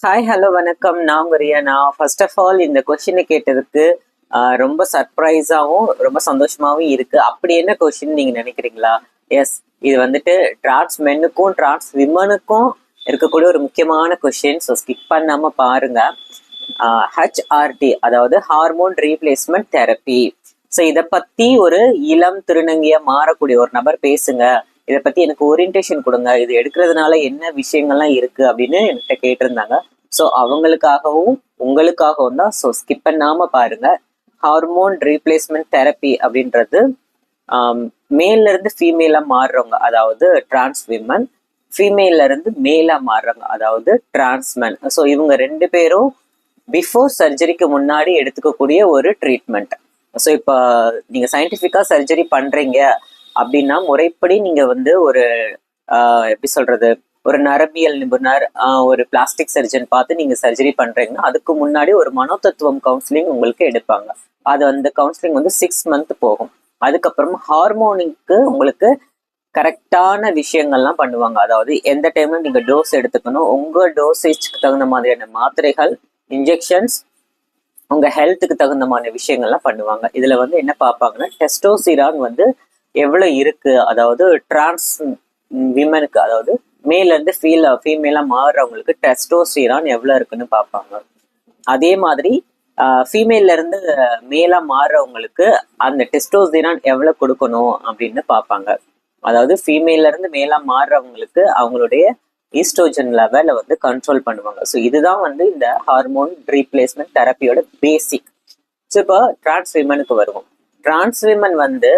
Hi hello வணக்கம். நான் உங்க ரியானா. ஃபர்ஸ்ட் ஆஃப் ஆல் இந்த கொஷினை கேட்டதுக்கு ரொம்ப சர்ப்ரைஸாகவும் ரொம்ப சந்தோஷமாகவும் இருக்கு. அப்படி என்ன கொஷின் நீங்க நினைக்கிறீங்களா? எஸ், இது வந்துட்டு டிரான்ஸ் மென்னுக்கும் டிரான்ஸ் விமனுக்கும் இருக்கக்கூடிய ஒரு முக்கியமான கொஷின். ஸோ ஸ்கிப் பண்ணாம பாருங்க. ஹெச்ஆர்டி அதாவது ஹார்மோன் ரீப்ளேஸ்மெண்ட் தெரப்பி. ஸோ இதை பத்தி ஒரு இளம் திருநங்கையா மாறக்கூடிய ஒரு நபர் பேசுங்க, இதை பத்தி எனக்கு ஓரியன்டேஷன் கொடுங்க, இது எடுக்கிறதுனால என்ன விஷயங்கள்லாம் இருக்கு அப்படின்னு என்கிட்ட கேட்டிருந்தாங்க. ஸோ அவங்களுக்காகவும் உங்களுக்காகவும் தான். ஸோ ஸ்கிப் பண்ணாம பாருங்க. ஹார்மோன் ரீப்ளேஸ்மெண்ட் தெரப்பி அப்படின்றது மேல்ல இருந்து ஃபீமேலா மாறுறவங்க, அதாவது டிரான்ஸ் விமன், ஃபீமேல்ல இருந்து மேலா மாறுறவங்க, அதாவது டிரான்ஸ்மென். ஸோ இவங்க ரெண்டு பேரும் பிஃபோர் சர்ஜரிக்கு முன்னாடி எடுத்துக்கக்கூடிய ஒரு ட்ரீட்மெண்ட். ஸோ இப்போ நீங்க சயின்டிஃபிக்கா சர்ஜரி பண்றீங்க அப்படின்னா முறைப்படி நீங்க வந்து ஒரு எப்படி சொல்றது, ஒரு நரம்பியல் நிபுணர், ஒரு பிளாஸ்டிக் சர்ஜன் பார்த்து நீங்க சர்ஜரி பண்றீங்கன்னா அதுக்கு முன்னாடி ஒரு மனோதத்துவம் கவுன்சிலிங் உங்களுக்கு எடுப்பாங்க. அது வந்து கவுன்சிலிங் வந்து 6 மந்த் போகும். அதுக்கப்புறமா ஹார்மோனிக்கு உங்களுக்கு கரெக்டான விஷயங்கள்லாம் பண்ணுவாங்க. அதாவது எந்த டைம்ல நீங்க டோஸ் எடுத்துக்கணும், உங்க டோசேஜ்க்கு தகுந்த மாதிரியான மாத்திரைகள், இன்ஜெக்ஷன்ஸ், உங்க ஹெல்த்துக்கு தகுந்த மாதிரி விஷயங்கள்லாம் பண்ணுவாங்க. இதுல வந்து என்ன பார்ப்பாங்கன்னா, டெஸ்டோஸ்டிரான் வந்து எவ்வளவு இருக்கு, அதாவது டிரான்ஸ் விமனுக்கு, அதாவது மேல இருந்து ஃபீமேலா மாறுறவங்களுக்கு டெஸ்டோஸ்டிரான் எவ்வளவு இருக்குன்னு பார்ப்பாங்க. அதே மாதிரி ஃபீமேல்ல இருந்து மேலா மாறுறவங்களுக்கு அந்த டெஸ்டோஸ்டிரான் எவ்வளவு கொடுக்கணும் அப்படின்னு பார்ப்பாங்க. அதாவது ஃபீமேல்ல இருந்து மேலா மாறுறவங்களுக்கு அவங்களுடைய ஈஸ்ட்ரோஜன் லெவலை வந்து கண்ட்ரோல் பண்ணுவாங்க. ஸோ இதுதான் வந்து இந்த ஹார்மோன் ரீப்ளேஸ்மெண்ட் தெரப்பியோட பேசிக். ஸோ இப்போ டிரான்ஸ் விமனுக்கு வருவோம். டிரான்ஸ் விமன் வந்து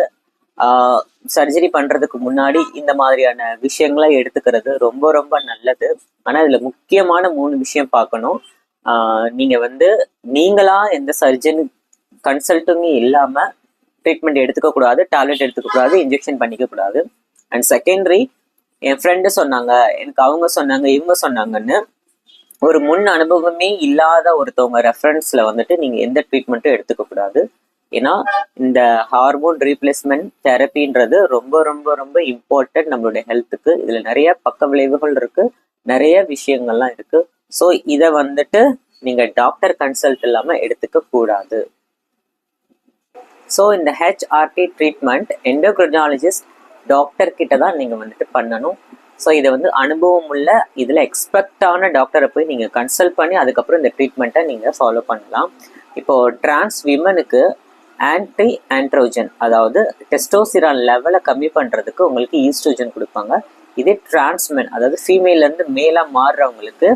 சர்ஜரி பண்றதுக்கு முன்னாடி இந்த மாதிரியான விஷயங்களை எடுத்துக்கிறது ரொம்ப ரொம்ப நல்லது. ஆனா இதுல முக்கியமான 3 விஷயம் பார்க்கணும். நீங்க வந்து நீங்களா எந்த சர்ஜன் கன்சல்ட்டும் இல்லாம ட்ரீட்மெண்ட் எடுத்துக்க கூடாது, டேப்லெட் எடுத்துக்க கூடாது, இன்ஜெக்ஷன் பண்ணிக்க கூடாது. அண்ட் செகண்டரி, என் ஃப்ரெண்டு சொன்னாங்க, எனக்கு அவங்க சொன்னாங்க, இவங்க சொன்னாங்கன்னு ஒரு முன் அனுபவமே இல்லாத ஒருத்தவங்க ரெஃபரன்ஸ்ல வந்துட்டு நீங்க எந்த ட்ரீட்மெண்ட்டும் எடுத்துக்க கூடாது. ஏன்னா இந்த ஹார்மோன் ரீப்ளேஸ்மெண்ட் தெரப்பின்றது ரொம்ப ரொம்ப ரொம்ப இம்பார்ட்டன்ட் நம்மளுடைய ஹெல்த்துக்கு. இதுல நிறைய பக்க விளைவுகள் இருக்கு, நிறைய விஷயங்கள்லாம் இருக்கு. ஸோ இதை வந்துட்டு நீங்க டாக்டர் கன்சல்ட் இல்லாம எடுத்துக்க கூடாது. ஸோ இந்த ஹெச்ஆர்டி ட்ரீட்மெண்ட் எண்டோக்ரினாலஜிஸ்ட் டாக்டர் கிட்ட தான் நீங்க வந்துட்டு பண்ணணும். ஸோ இதை வந்து அனுபவம் உள்ள இதில் எக்ஸ்பெக்டான டாக்டரை போய் நீங்கள் கன்சல்ட் பண்ணி அதுக்கப்புறம் இந்த ட்ரீட்மெண்ட்டை நீங்கள் ஃபாலோ பண்ணலாம். இப்போது டிரான்ஸ் விமனுக்கு ஆன்டி ஆண்ட்ரோஜன், அதாவது டெஸ்டோஸ்டிரான் லெவலை கம்மி பண்ணுறதுக்கு உங்களுக்கு ஈஸ்ட்ரோஜன் கொடுப்பாங்க. இதே டிரான்ஸ்மென், அதாவது ஃபீமேலேருந்து மேலாக மாறுறவங்களுக்கு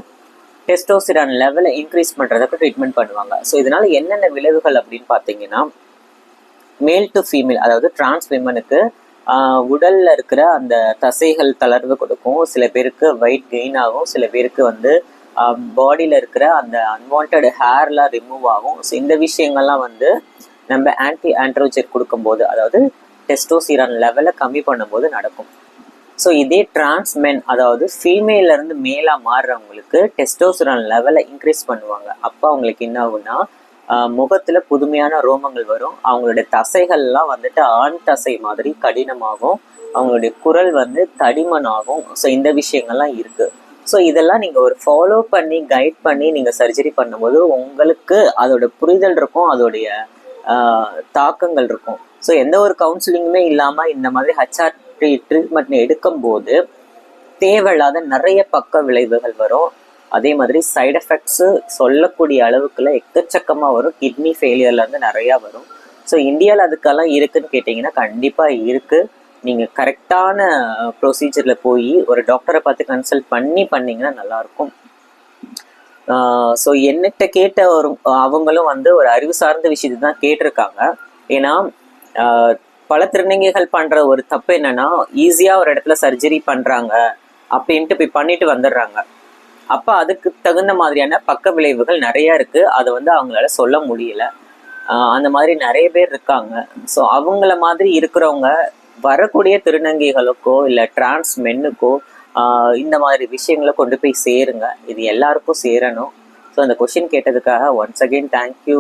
டெஸ்டோஸ்டிரான் லெவலை இன்க்ரீஸ் பண்ணுறதுக்கு ட்ரீட்மெண்ட் பண்ணுவாங்க. ஸோ இதனால் என்னென்ன விளைவுகள் அப்படின்னு பார்த்தீங்கன்னா, மேல் டு ஃபீமேல், அதாவது டிரான்ஸ் விமனுக்கு உடல்ல இருக்கிற அந்த தசைகள் தளர்வு கொடுக்கும், சில பேருக்கு வெயிட் கெயின் ஆகும், சில பேருக்கு வந்து பாடியில் இருக்கிற அந்த அன்வான்ட் ஹேர்லாம் ரிமூவ் ஆகும். ஸோ இந்த விஷயங்கள்லாம் வந்து நம்ம ஆன்டி ஆண்ட்ரோஜன் கொடுக்கும்போது, அதாவது டெஸ்டோஸ்டிரான் லெவலை கம்மி பண்ணும்போது நடக்கும். ஸோ இதே டிரான்ஸ்மென், அதாவது ஃபீமேலேருந்து மேலாக மாறுறவங்களுக்கு டெஸ்டோஸ்டிரான் லெவலை இன்க்ரீஸ் பண்ணுவாங்க. அப்போ அவங்களுக்கு என்ன ஆகுன்னா, முகத்துல புதுமையான ரோமங்கள் வரும், அவங்களுடைய தசைகள்லாம் வந்துட்டு ஆண் தசை மாதிரி கடினமாகும், அவங்களுடைய குரல் வந்து தடிமன் ஆகும். ஸோ இந்த விஷயங்கள்லாம் இருக்கு. ஸோ இதெல்லாம் நீங்க ஒரு ஃபாலோ பண்ணி கைட் பண்ணி நீங்க சர்ஜரி பண்ணும்போது உங்களுக்கு அதோட புரிதல் இருக்கும், அதோடைய தாக்கங்கள் இருக்கும். ஸோ எந்த ஒரு கவுன்சிலிங்குமே இல்லாம இந்த மாதிரி ஹெச்ஆர்டி ட்ரீட்மெண்ட் எடுக்கும்போது தேவையில்லாத நிறைய பக்க விளைவுகள் வரும். அதே மாதிரி சைடு எஃபெக்ட்ஸு சொல்லக்கூடிய அளவுக்குள்ள எக்கச்சக்கமாக வரும். கிட்னி ஃபெயிலியர்லேருந்து நிறையா வரும். ஸோ இந்தியாவில் அதுக்கெல்லாம் இருக்குதுன்னு கேட்டிங்கன்னா கண்டிப்பாக இருக்குது. நீங்கள் கரெக்டான ப்ரொசீஜரில் போய் ஒரு டாக்டரை பார்த்து கன்சல்ட் பண்ணி பண்ணிங்கன்னா நல்லாயிருக்கும். ஸோ என்னகிட்ட கேட்ட அவங்களும் வந்து ஒரு அறிவு சார்ந்த விஷயத்தை தான் கேட்டிருக்காங்க. ஏன்னா பல திருநங்கைகள் பண்ணுற ஒரு தப்பு என்னன்னா, ஈஸியாக ஒரு இடத்துல சர்ஜரி பண்ணுறாங்க அப்படின்ட்டு போய் பண்ணிட்டு வந்துடுறாங்க. அப்போ அதுக்கு தகுந்த மாதிரியான பக்க விளைவுகள் நிறைய இருக்கு, அதை வந்து அவங்களால சொல்ல முடியல. அந்த மாதிரி நிறைய பேர் இருக்காங்க. ஸோ அவங்கள மாதிரி இருக்கிறவங்க வரக்கூடிய திருநங்கைகளுக்கோ இல்லை டிரான்ஸ் மென்னுக்கோ இந்த மாதிரி விஷயங்களை கொண்டு போய் சேருங்க. இது எல்லாருக்கும் சேரணும். ஸோ அந்த கொஷின் கேட்டதுக்காக ஒன்ஸ் அகெயின் தேங்க்யூ.